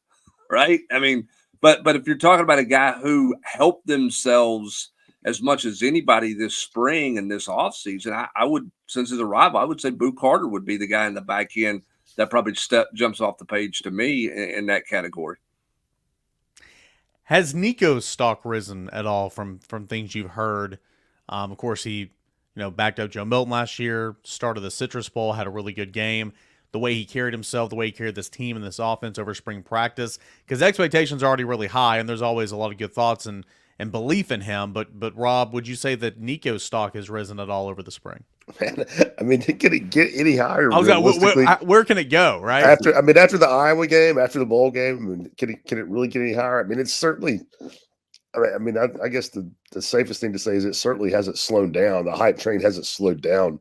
S4: Right? I mean, but if you're talking about a guy who helped themselves as much as anybody this spring and this offseason, I would, since his arrival, I would say Boo Carter would be the guy in the back end that probably jumps off the page to me in that category.
S1: Has Nico's stock risen at all from things you've heard? Of course, he backed up Joe Milton last year, started the Citrus Bowl, had a really good game. The way he carried himself, the way he carried this team and this offense over spring practice, because expectations are already really high, and there's always a lot of good thoughts and belief in him. But Rob, would you say that Nico's stock has risen at all over the spring?
S2: Man, I mean, can it get any higher?
S1: Where can it go? Right
S2: after the Iowa game, after the bowl game, I mean, can it really get any higher? I mean, it's certainly. I guess the safest thing to say is it certainly hasn't slowed down. The hype train hasn't slowed down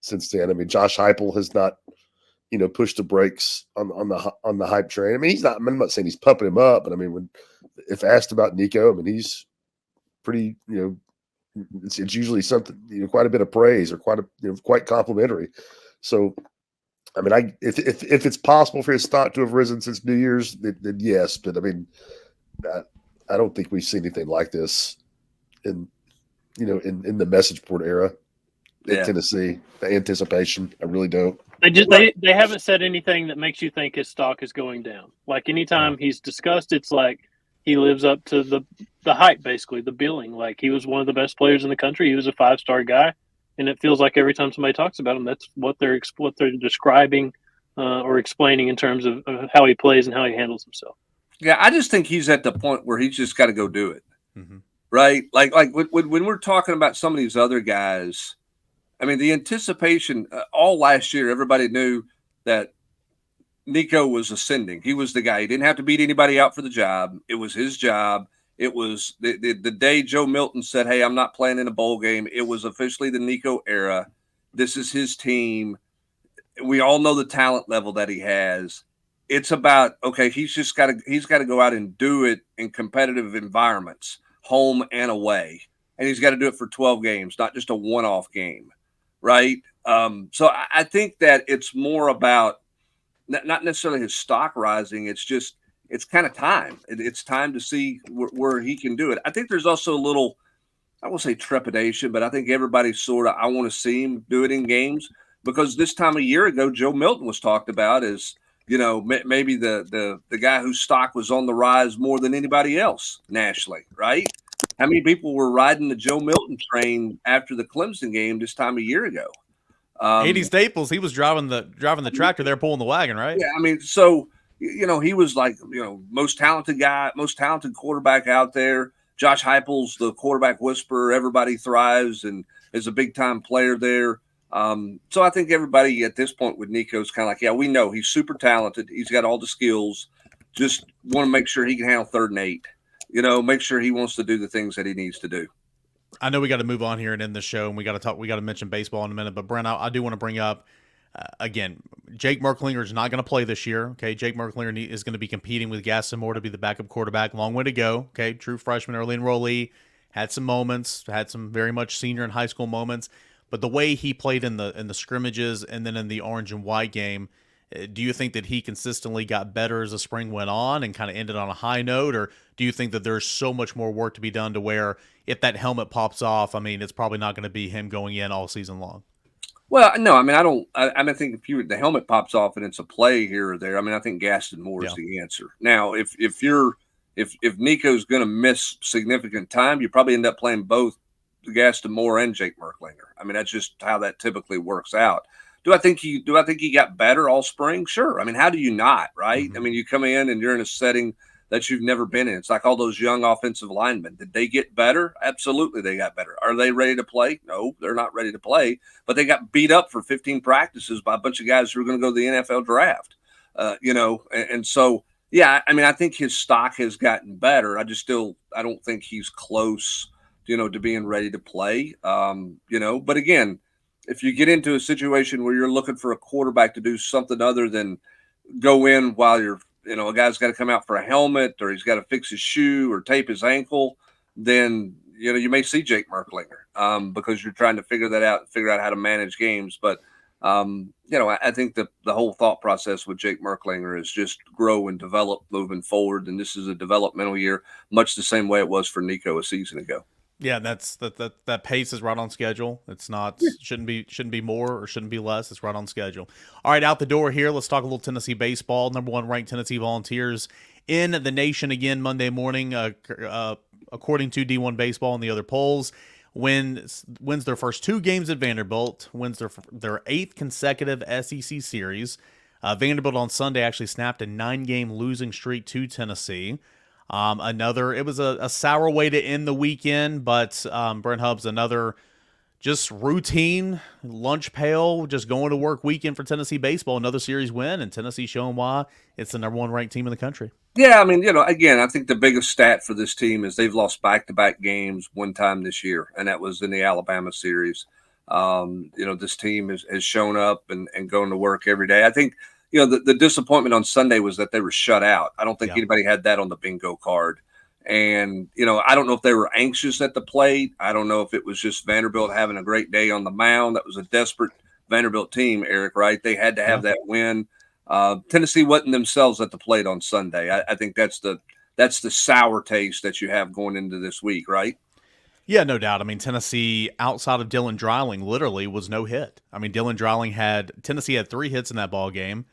S2: since then. I mean, Josh Heupel has not, pushed the brakes on the hype train. I mean, he's not. I'm not saying he's pumping him up, but I mean, if asked about Nico, I mean, he's pretty. It's usually something, quite a bit of praise or quite complimentary. So, I mean, if it's possible for his stock to have risen since New Year's, then yes. But I mean, I don't think we've seen anything like this in the message board era in Tennessee. The anticipation, I really don't.
S3: They haven't said anything that makes you think his stock is going down. Like anytime he's discussed, it's like he lives up to the hype, basically the billing. Like he was one of the best players in the country. He was a 5-star guy, and it feels like every time somebody talks about him, that's what they're describing or explaining in terms of how he plays and how he handles himself.
S4: Yeah, I just think he's at the point where he's just got to go do it, right? Like when we're talking about some of these other guys, I mean, the anticipation all last year, everybody knew that Nico was ascending. He was the guy. He didn't have to beat anybody out for the job. It was his job. It was the day Joe Milton said, "Hey, I'm not playing in a bowl game." It was officially the Nico era. This is his team. We all know the talent level that he has. It's about, okay, he's got to go out and do it in competitive environments, home and away. And he's got to do it for 12 games, not just a one-off game, right? So I think that it's more about not necessarily his stock rising. It's just, it's kind of time. It's time to see where he can do it. I think there's also a little, I won't say trepidation, but I think everybody's sort of, I want to see him do it in games, because this time a year ago, Joe Milton was talked about as, maybe the guy whose stock was on the rise more than anybody else nationally, right? How many people were riding the Joe Milton train after the Clemson game this time a year ago?
S1: 80 Staples, he was driving the tractor there, pulling the wagon, right?
S4: Yeah, I mean, so he was like most talented guy, most talented quarterback out there. Josh Heupel's the quarterback whisperer. Everybody thrives and is a big time player there. So I think everybody at this point with Nico is kind of like, yeah, we know he's super talented. He's got all the skills. Just want to make sure he can handle 3rd and 8. Make sure he wants to do the things that he needs to do.
S1: I know we got to move on here and end the show, and we got to mention baseball in a minute. But Brent, I do want to bring up again, Jake Merklinger is not going to play this year. Okay, Jake Merklinger is going to be competing with Gaston Moore to be the backup quarterback. Long way to go. Okay, true freshman, early enrollee, had some moments, had some very much senior and high school moments. But the way he played in the scrimmages and then in the orange and white game, do you think that he consistently got better as the spring went on and kind of ended on a high note? Or do you think that there's so much more work to be done to where if that helmet pops off, I mean, it's probably not going to be him going in all season long?
S4: Well, no, I mean, I think if the helmet pops off and it's a play here or there, I mean, I think Gaston Moore is the answer. Now, if Nico's going to miss significant time, you probably end up playing both Gaston Moore and Jake Merklinger. I mean, that's just how that typically works out. Do I think he got better all spring? Sure. I mean, how do you not, right? I mean, you come in and you're in a setting that you've never been in. It's like all those young offensive linemen. Did they get better? Absolutely, they got better. Are they ready to play? No, they're not ready to play. But they got beat up for 15 practices by a bunch of guys who are going to go to the NFL draft. And so, yeah, I mean, I think his stock has gotten better. I don't think he's close, to being ready to play. But again, if you get into a situation where you're looking for a quarterback to do something other than go in while you're, a guy's got to come out for a helmet or he's got to fix his shoe or tape his ankle, then, you may see Jake Merklinger because you're trying to figure out how to manage games. But, I think the whole thought process with Jake Merklinger is just grow and develop moving forward. And this is a developmental year, much the same way it was for Nico a season ago.
S1: Yeah, that pace is right on schedule. It's not shouldn't be more or shouldn't be less. It's right on schedule. All right, out the door here. Let's talk a little Tennessee baseball. Number 1 ranked Tennessee Volunteers in the nation again Monday morning, according to D1 Baseball and the other polls. Wins their first 2 games at Vanderbilt. Wins their 8th consecutive SEC series. Vanderbilt on Sunday actually snapped a 9-game losing streak to Tennessee. It was a sour way to end the weekend, but Brent Hubbs, another just routine, lunch pail, just going to work weekend for Tennessee baseball. Another series win, and Tennessee showing why it's the number one ranked team in the country.
S4: Yeah, I mean, again, I think the biggest stat for this team is they've lost back-to-back games one time this year, and that was in the Alabama series. This team has shown up and going to work every day. I think, the disappointment on Sunday was that they were shut out. I don't think anybody had that on the bingo card. And, I don't know if they were anxious at the plate. I don't know if it was just Vanderbilt having a great day on the mound. That was a desperate Vanderbilt team, Eric, right? They had to have that win. Tennessee wasn't themselves at the plate on Sunday. I think that's the sour taste that you have going into this week, right?
S1: Yeah, no doubt. I mean, Tennessee, outside of Dylan Dreiling, literally was no hit. I mean, Tennessee had 3 hits in that ball game.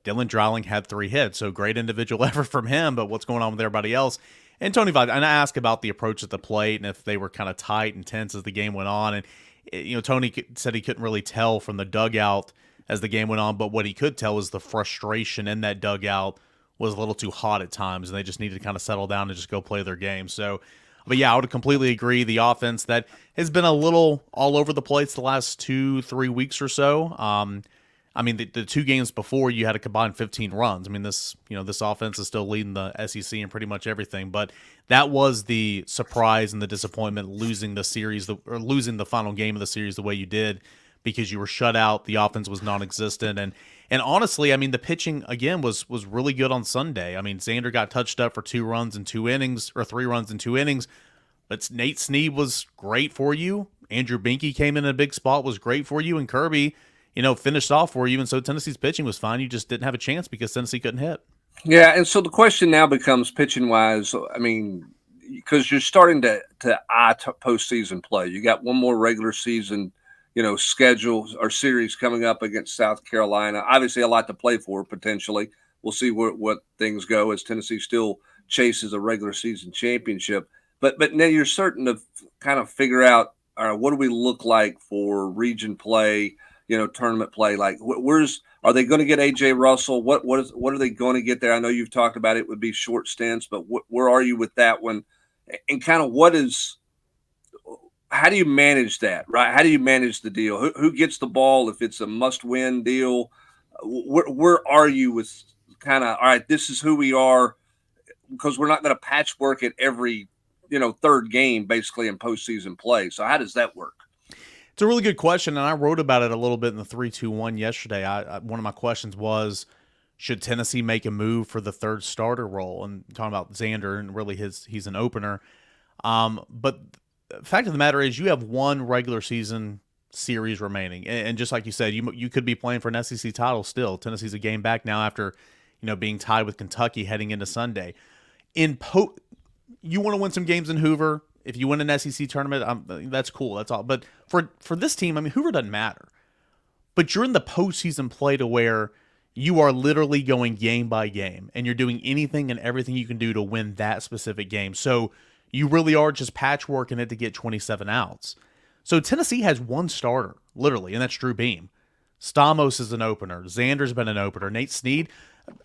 S1: Dylan Dreiling had 3 hits, so great individual effort from him, but what's going on with everybody else? And Tony Vaughn, and I asked about the approach at the plate and if they were kind of tight and tense as the game went on. And, Tony said he couldn't really tell from the dugout as the game went on, but what he could tell was the frustration in that dugout was a little too hot at times, and they just needed to kind of settle down and just go play their game. So, but yeah, I would completely agree. The offense that has been a little all over the place the last 2-3 weeks or so. I mean, the 2 games before you had a combined 15 runs. I mean, this offense is still leading the SEC in pretty much everything, but that was the surprise and the disappointment, losing the series or losing the final game of the series the way you did, because you were shut out. The offense was non-existent, and honestly, I mean, the pitching again was really good on Sunday. I mean, Xander got touched up for 2 runs in 2 innings, or 3 runs in 2 innings, but Nate Snead was great for you. Andrew Binky came in a big spot, was great for you, and Kirby, finished off for you, and so Tennessee's pitching was fine. You just didn't have a chance because Tennessee couldn't hit.
S4: Yeah, and so the question now becomes pitching-wise, I mean, because you're starting to eye postseason play. You got one more regular season, schedule or series coming up against South Carolina. Obviously, a lot to play for potentially. We'll see what things go as Tennessee still chases a regular season championship. But now you're certain to kind of figure out, all right, what do we look like for region play, tournament play? Like, are they going to get AJ Russell? What are they going to get there? I know you've talked about it would be short stints, but where are you with that one? And kind of how do you manage that, right? How do you manage the deal? Who gets the ball if it's a must-win deal? Where are you with kind of, all right, this is who we are, because we're not going to patchwork at every, third game basically in postseason play. So how does that work?
S1: It's a really good question, and I wrote about it a little bit in the 3-2-1 yesterday. One of my questions was, should Tennessee make a move for the third starter role? And talking about Xander, and really he's an opener. But the fact of the matter is, you have 1 regular season series remaining, and just like you said, you could be playing for an SEC title still. Tennessee's a game back now after being tied with Kentucky heading into Sunday. You want to win some games in Hoover. If you win an SEC tournament, that's cool. That's all. But for this team, I mean, Hoover doesn't matter. But you're in the postseason play to where you are literally going game by game, and you're doing anything and everything you can do to win that specific game. So you really are just patchworking it to get 27 outs. So Tennessee has 1 starter, literally, and that's Drew Beam. Stamos is an opener. Xander's been an opener. Nate Snead,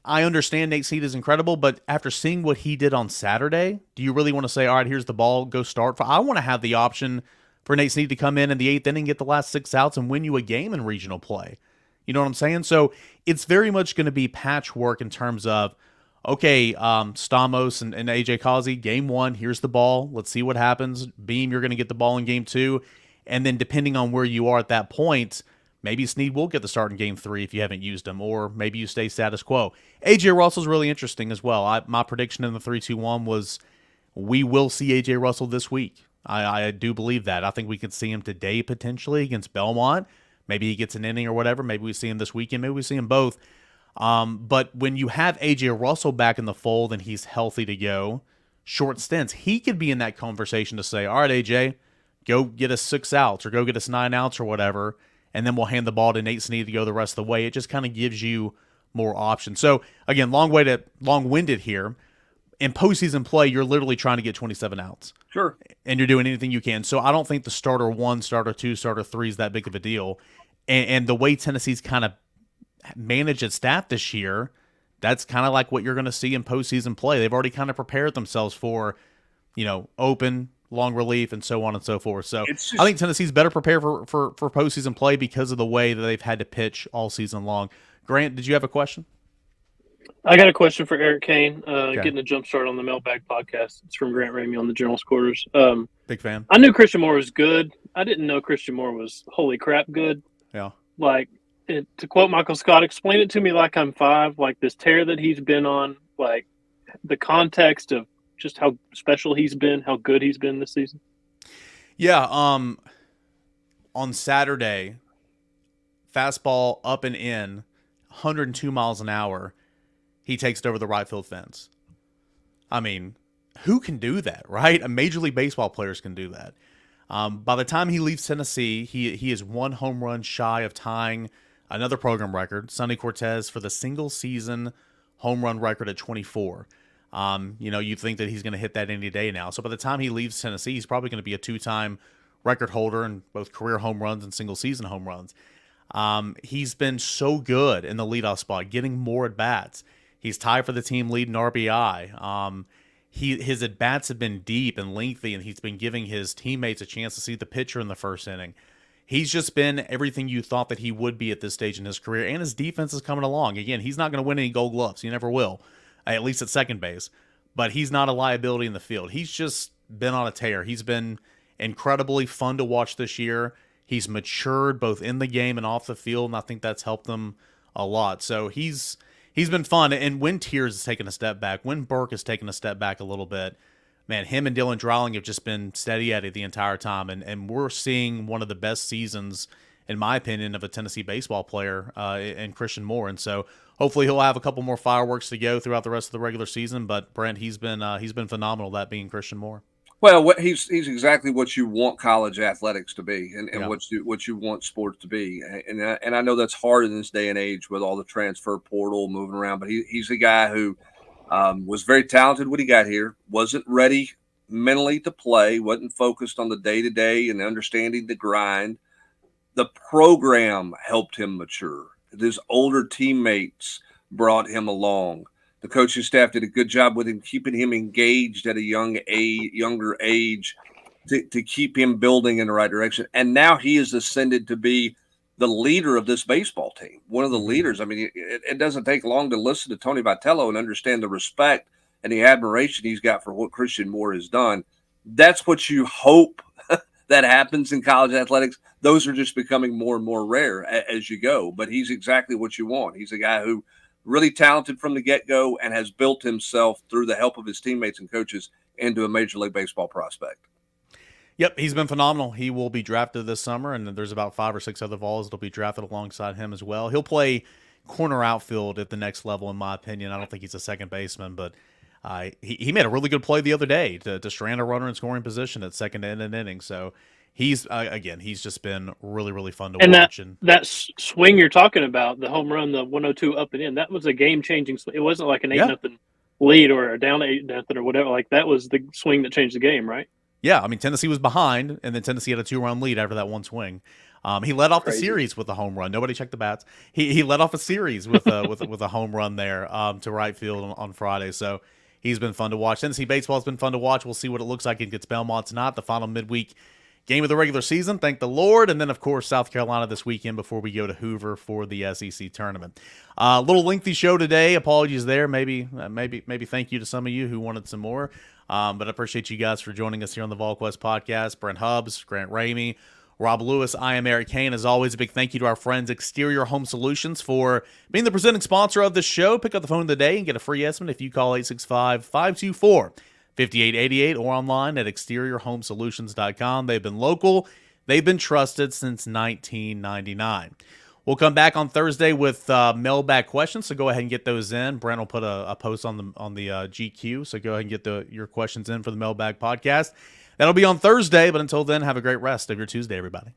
S1: I understand Nate Snead is incredible, but after seeing what he did on Saturday, do you really want to say, all right, here's the ball, go start? I want to have the option for Nate Snead to come in the 8th inning, get the last 6 outs, and win you a game in regional play. You know what I'm saying? So it's very much going to be patchwork in terms of, okay, Stamos and AJ Causey, game 1, here's the ball. Let's see what happens. Beam, you're going to get the ball in game 2. And then depending on where you are at that point, maybe Snead will get the start in game 3 if you haven't used him, or maybe you stay status quo. AJ Russell's really interesting as well. My prediction in the 3-2-1 was we will see AJ Russell this week. I do believe that. I think we could see him today potentially against Belmont. Maybe he gets an inning or whatever. Maybe we see him this weekend. Maybe we see him both. But when you have AJ Russell back in the fold and he's healthy to go, short stints, he could be in that conversation to say, all right, AJ, go get us 6 outs or go get us 9 outs or whatever, and then we'll hand the ball to Nate Snead to go the rest of the way. It just kind of gives you more options. So, again, long-winded here. In postseason play, you're literally trying to get 27 outs.
S4: Sure.
S1: And you're doing anything you can. So I don't think the starter 1, starter 2, starter 3 is that big of a deal. And the way Tennessee's kind of managed its staff this year, that's kind of like what you're going to see in postseason play. They've already kind of prepared themselves for, open, long relief, and so on and so forth. So
S4: It's
S1: I think Tennessee's better prepared for postseason play because of the way that they've had to pitch all season long. Grant, did you have a question?
S3: I got a question for Eric Kane,
S1: Okay.
S3: getting a jump start on the Mailbag podcast. It's from Grant Ramey on the Journal's Quarters.
S1: Big fan.
S3: I knew Christian Moore was good. I didn't know Christian Moore was holy crap good.
S1: Yeah.
S3: Like, to quote Michael Scott, explain it to me like I'm 5, like this tear that he's been on, like the context of just how special he's been, how good he's been this season.
S1: Yeah. On Saturday, fastball up and in, 102 miles an hour. He takes it over the right field fence. I mean, who can do that, right? Major League Baseball players can do that. By the time he leaves Tennessee, he is 1 home run shy of tying another program record, Sonny Cortez, for the single season home run record at 24. You think that he's going to hit that any day now. So by the time he leaves Tennessee, he's probably going to be a 2-time record holder in both career home runs and single season home runs. He's been so good in the leadoff spot, getting more at bats. He's tied for the team lead in RBI. His at bats have been deep and lengthy, and he's been giving his teammates a chance to see the pitcher in the first inning. He's just been everything you thought that he would be at this stage in his career, and his defense is coming along. Again, he's not going to win any Gold Gloves. He never will, at least at second base. But he's not a liability in the field. He's just been on a tear. He's been incredibly fun to watch this year. He's matured both in the game and off the field, and I think that's helped them a lot. So he's been fun. And when Tiers has taken a step back, when Burke has taken a step back a little bit, man, him and Dylan Dreiling have just been steady at it the entire time. And we're seeing one of the best seasons, in my opinion, of a Tennessee baseball player in Christian Moore. And so hopefully he'll have a couple more fireworks to go throughout the rest of the regular season. But Brent, he's been phenomenal, that being Christian Moore.
S4: Well, he's exactly what you want college athletics to be, and
S1: Yeah.
S4: what you want sports to be. And I know that's hard in this day and age with all the transfer portal moving around. But he's a guy who was very talented when he got here, wasn't ready mentally to play, wasn't focused on the day to day and understanding the grind. The program helped him mature. His older teammates brought him along. The coaching staff did a good job with him, keeping him engaged at a younger age to keep him building in the right direction. And now he has ascended to be the leader of this baseball team, one of the leaders. I mean, it doesn't take long to listen to Tony Vitello and understand the respect and the admiration he's got for what Christian Moore has done. That's what you hope that happens in college athletics. Those are just becoming more and more rare as you go. But he's exactly what you want. He's a guy who really talented from the get-go and has built himself through the help of his teammates and coaches into a Major League Baseball prospect.
S1: Yep, he's been phenomenal. He will be drafted this summer, and there's about 5 or 6 other Vols that'll be drafted alongside him as well. He'll play corner outfield at the next level, in my opinion. I don't think he's a second baseman, but he made a really good play the other day to strand a runner in scoring position at second in an inning. So he's he's just been really, really fun to watch.
S3: And that swing you're talking about, the home run, the 102 up and in, that was a game-changing swing. It wasn't like an 8-0 lead or a down 8-0 or whatever. Like, that was the swing that changed the game, right?
S1: Yeah, I mean, Tennessee was behind, and then Tennessee had a 2-run lead after that one swing. He led off the series with a home run. Nobody checked the bats. He led off a series with a home run there to right field on Friday. So he's been fun to watch. Tennessee baseball has been fun to watch. We'll see what it looks like against Belmont tonight, the final midweek game of the regular season. Thank the Lord. And then, of course, South Carolina this weekend before we go to Hoover for the SEC tournament. A little lengthy show today. Apologies there. Maybe thank you to some of you who wanted some more. But I appreciate you guys for joining us here on the Volquest podcast. Brent Hubbs, Grant Ramey, Rob Lewis. I am Eric Kane. As always, a big thank you to our friends Exterior Home Solutions for being the presenting sponsor of this show. Pick up the phone today and get a free estimate if you call 865-524-5888 or online at exteriorhomesolutions.com. They've been local. They've been trusted since 1999. We'll come back on Thursday with mailbag questions, so go ahead and get those in. Brent will put a post on the GQ, so go ahead and get your questions in for the mailbag podcast. That'll be on Thursday, but until then, have a great rest of your Tuesday, everybody.